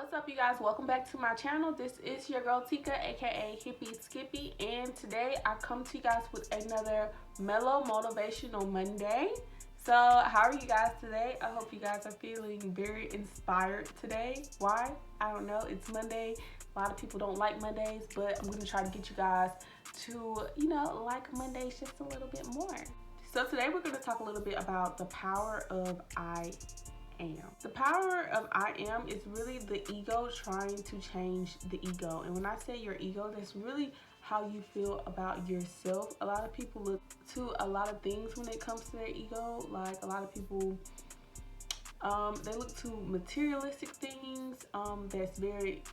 What's up, you guys? Welcome back to my channel. This is your girl Tika, aka Hippie Skippy, and today I come to you guys with another mellow motivational Monday. So how are you guys today? I hope you guys are feeling very inspired today. Why? I don't know. It's Monday. A lot of people don't like Mondays, but I'm going to try to get you guys to, like Mondays just a little bit more. So today we're going to talk a little bit about the power of I am. The power of I am is really the ego trying to change the ego. And when I say your ego, that's really how you feel about yourself. A lot of people look to a lot of things when it comes to their ego. Like a lot of people, they look to materialistic things that's very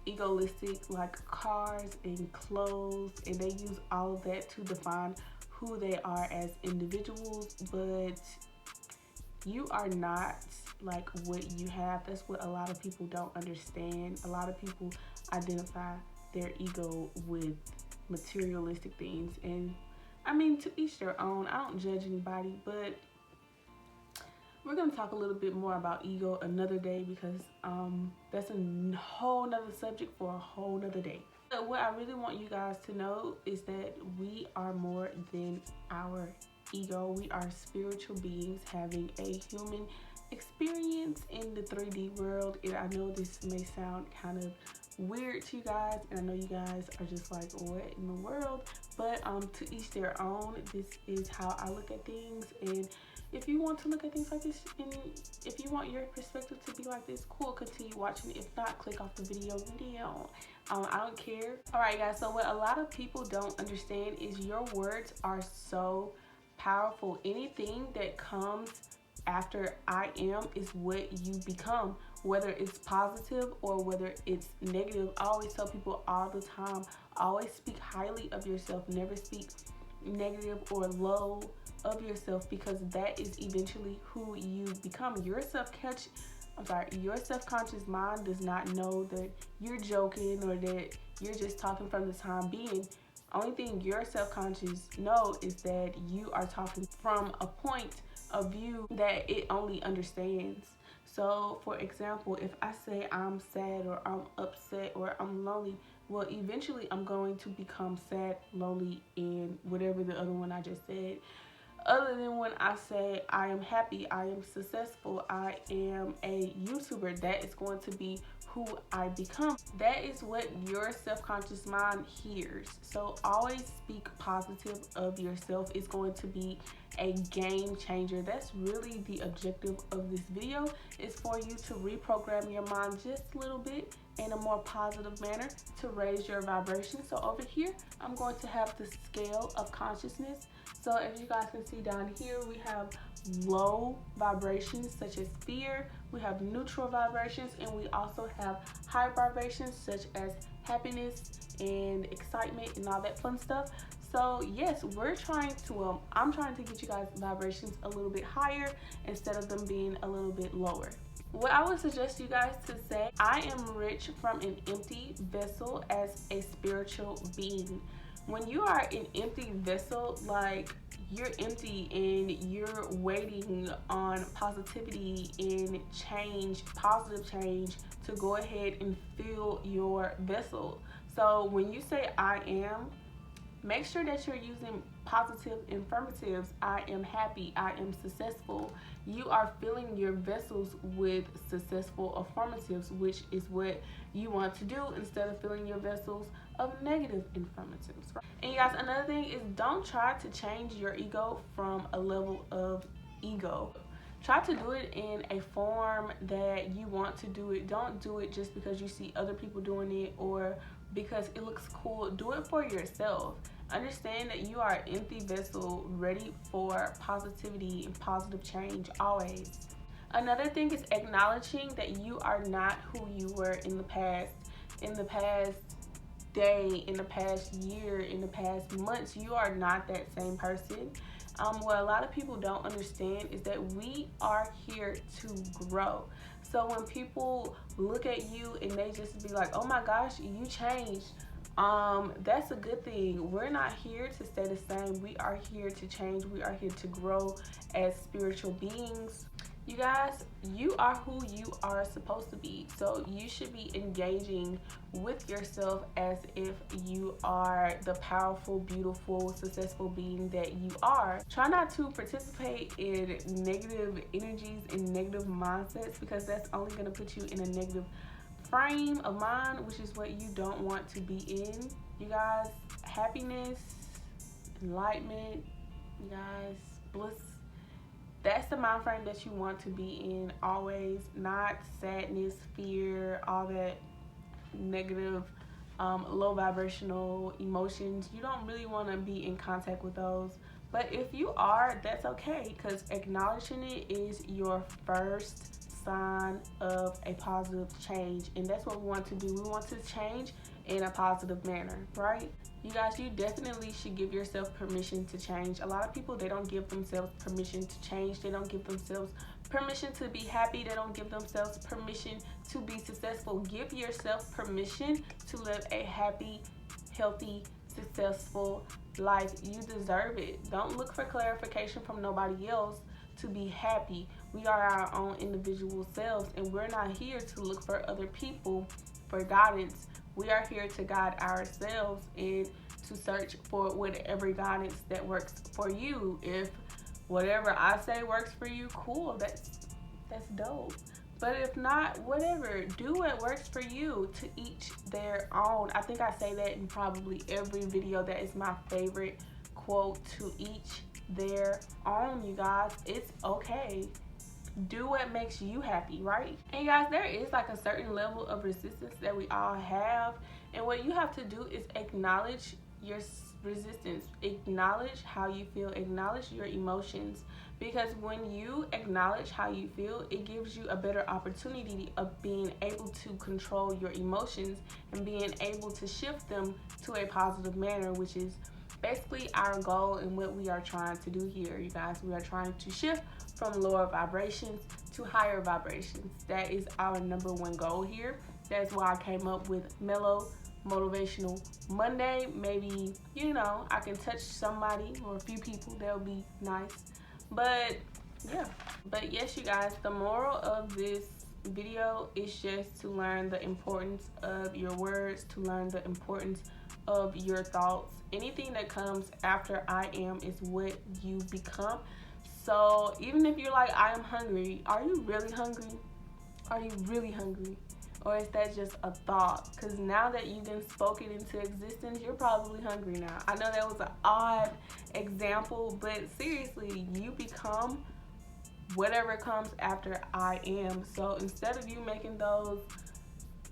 egoistic, like cars and clothes, and they use all of that to define who they are as individuals. But you are not like what you have. That's what a lot of people don't understand. A lot of people identify their ego with materialistic things, and I mean, to each their own. I don't judge anybody, but we're going to talk a little bit more about ego another day, because that's a whole nother subject for a whole nother day. But what I really want you guys to know is that we are more than our ego. We are spiritual beings having a human experience in the 3D world. And I know this may sound kind of weird to you guys, and I know you guys are just like, what in the world? But to each their own. This is how I look at things, and if you want to look at things like this, and if you want your perspective to be like this, cool, continue watching. If not, click off the video. I don't care. Alright guys, so what a lot of people don't understand is your words are so powerful. Anything that comes after I am is what you become, whether it's positive or whether it's negative. I always tell people all the time, always speak highly of yourself, never speak negative or low of yourself, because that is eventually who you become. Your self-conscious mind does not know that you're joking or that you're just talking from the time being. Only thing your self-conscious know is that you are talking from a point of view that it only understands. So for example, if I say I'm sad or I'm upset or I'm lonely, well, eventually I'm going to become sad, lonely, and whatever the other one I just said. Other than when I say I am happy, I am successful, I am a YouTuber, that is going to be who I become. That is what your self-conscious mind hears. So always speak positive of yourself. It's going to be a game changer. That's really the objective of this video, is for you to reprogram your mind just a little bit in a more positive manner to raise your vibration. So over here, I'm going to have the scale of consciousness. So as you guys can see down here, we have low vibrations such as fear, we have neutral vibrations, and we also have high vibrations such as happiness and excitement and all that fun stuff. So yes, we're trying to I'm trying to get you guys vibrations a little bit higher instead of them being a little bit lower. What I would suggest you guys to say, I am rich from an empty vessel as a spiritual being. When you are an empty vessel, like you're empty and you're waiting on positivity and change, positive change, to go ahead and fill your vessel. So when you say I am, make sure that you're using positive affirmatives. I am happy, I am successful. You are filling your vessels with successful affirmatives, which is what you want to do, instead of filling your vessels of negative affirmatives. And you guys, another thing is, don't try to change your ego from a level of ego. Try to do it in a form that you want to do it. Don't do it just because you see other people doing it or because it looks cool. Do it for yourself. Understand that you are an empty vessel ready for positivity and positive change always. Another thing is acknowledging that you are not who you were in the past day, in the past year, in the past months. You are not that same person. What a lot of people don't understand is that we are here to grow. So when people look at you and they just be like, oh my gosh, you changed, that's a good thing. We're not here to stay the same. We are here to change. We are here to grow as spiritual beings. You guys, you are who you are supposed to be. So you should be engaging with yourself as if you are the powerful, beautiful, successful being that you are. Try not to participate in negative energies and negative mindsets, because that's only going to put you in a negative frame of mind, which is what you don't want to be in. You guys, happiness, enlightenment, you guys, bliss, that's the mind frame that you want to be in always, not sadness, fear, all that negative, low vibrational emotions. You don't really want to be in contact with those. But if you are, that's okay, because acknowledging it is your first sign of a positive change. And that's what we want to do. We want to change in a positive manner, right? You guys, you definitely should give yourself permission to change. A lot of people, they don't give themselves permission to change. They don't give themselves permission to be happy. They don't give themselves permission to be successful. Give yourself permission to live a happy, healthy, successful life. You deserve it. Don't look for clarification from nobody else to be happy. We are our own individual selves, and we're not here to look for other people for guidance. We are here to guide ourselves and to search for whatever guidance that works for you. If whatever I say works for you, cool, that's dope. But if not, whatever, do what works for you. To each their own. I think I say that in probably every video. That is my favorite quote. To each their own, you guys. It's okay. Do what makes you happy, right? And you guys, there is like a certain level of resistance that we all have, and what you have to do is acknowledge your resistance. Acknowledge how you feel. Acknowledge your emotions, because when you acknowledge how you feel, it gives you a better opportunity of being able to control your emotions and being able to shift them to a positive manner, which is basically our goal and what we are trying to do here, you guys. We are trying to shift from lower vibrations to higher vibrations. That is our number one goal here. That's why I came up with Mellow Motivational Monday. Maybe, I can touch somebody or a few people. That would be nice. But yeah. But yes, you guys, the moral of this video is just to learn the importance of your words, to learn the importance of your thoughts. Anything that comes after I am is what you become. So even if you're like, I am hungry, are you really hungry? Are you really hungry? Or is that just a thought? Because now that you've been spoken into existence, you're probably hungry now. I know that was an odd example, but seriously, you become whatever comes after I am. So instead of you making those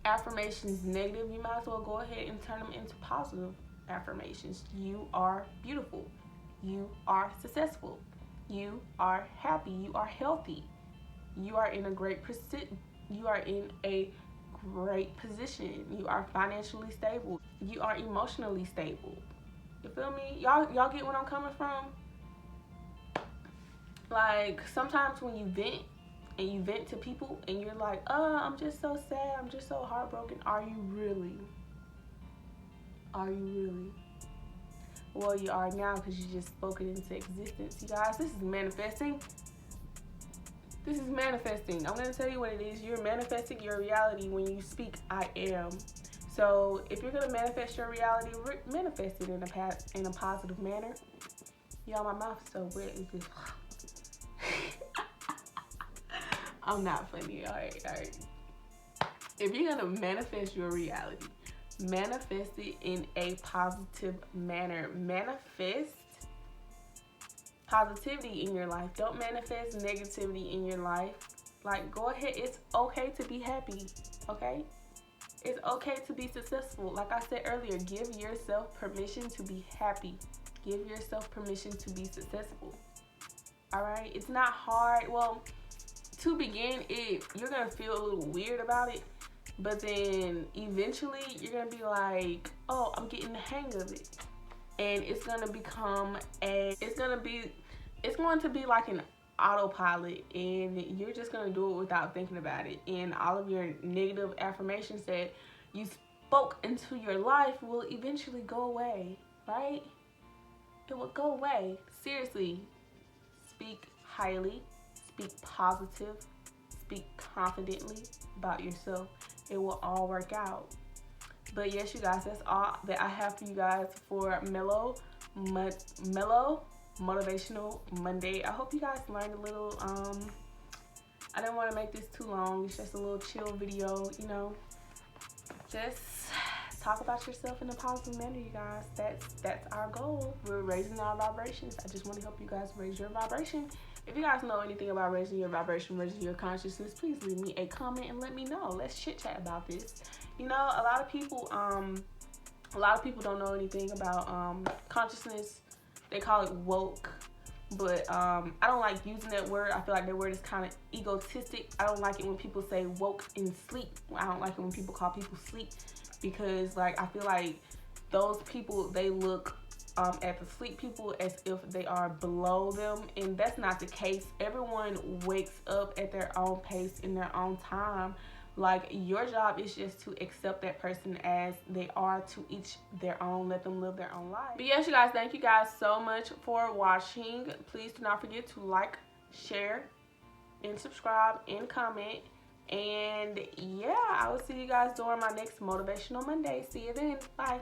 affirmations negative, you might as well go ahead and turn them into positive affirmations. You are beautiful. You are successful. You are happy. You are healthy. You are in a great position. You are in a great position. You are financially stable. You are emotionally stable. You feel me? Y'all get what I'm coming from? Like, sometimes when you vent and you vent to people and you're like, I'm just so sad, I'm just so heartbroken. Are you really? Are you really? Well, you are now, because you just spoke it into existence. You guys, this is manifesting. This is manifesting. I'm going to tell you what it is. You're manifesting your reality when you speak I am. So if you're going to manifest your reality, manifest it in a positive manner. Y'all, my mouth is so wet. It's just... I'm not funny. All right. If you're going to manifest your reality, manifest it in a positive manner. Manifest positivity in your life. Don't manifest negativity in your life. Like, go ahead. It's okay to be happy. Okay? It's okay to be successful. Like I said earlier, give yourself permission to be happy. Give yourself permission to be successful. All right? It's not hard. Well, to begin, you're going to feel a little weird about it. But then eventually you're going to be like, oh, I'm getting the hang of it. And it's going to become it's going to be like an autopilot, and you're just going to do it without thinking about it. And all of your negative affirmations that you spoke into your life will eventually go away, right? It will go away. Seriously, speak highly, speak positive, speak confidently about yourself. It will all work out. But yes, you guys, that's all that I have for you guys for Mellow Motivational Monday. I hope you guys learned a little. I didn't want to make this too long. It's just a little chill video, you know. Just talk about yourself in a positive manner, you guys. That's our goal. We're raising our vibrations. I just want to help you guys raise your vibration. If you guys know anything about raising your vibration, raising your consciousness, please leave me a comment and let me know. Let's chit chat about this. You know, a lot of people don't know anything about consciousness. They call it woke, but I don't like using that word. I feel like that word is kind of egotistic. I don't like it when people say woke in sleep. I don't like it when people call people sleep, because like I feel like those people, they look at the sleep people as if they are below them, and that's not the case. Everyone wakes up at their own pace in their own time. Like, your job is just to accept that person as they are, to each their own. Let them live their own life. But yes, you guys, thank you guys so much for watching. Please do not forget to like, share, and subscribe, and comment. And yeah, I will see you guys during my next Motivational Monday. See you then. Bye.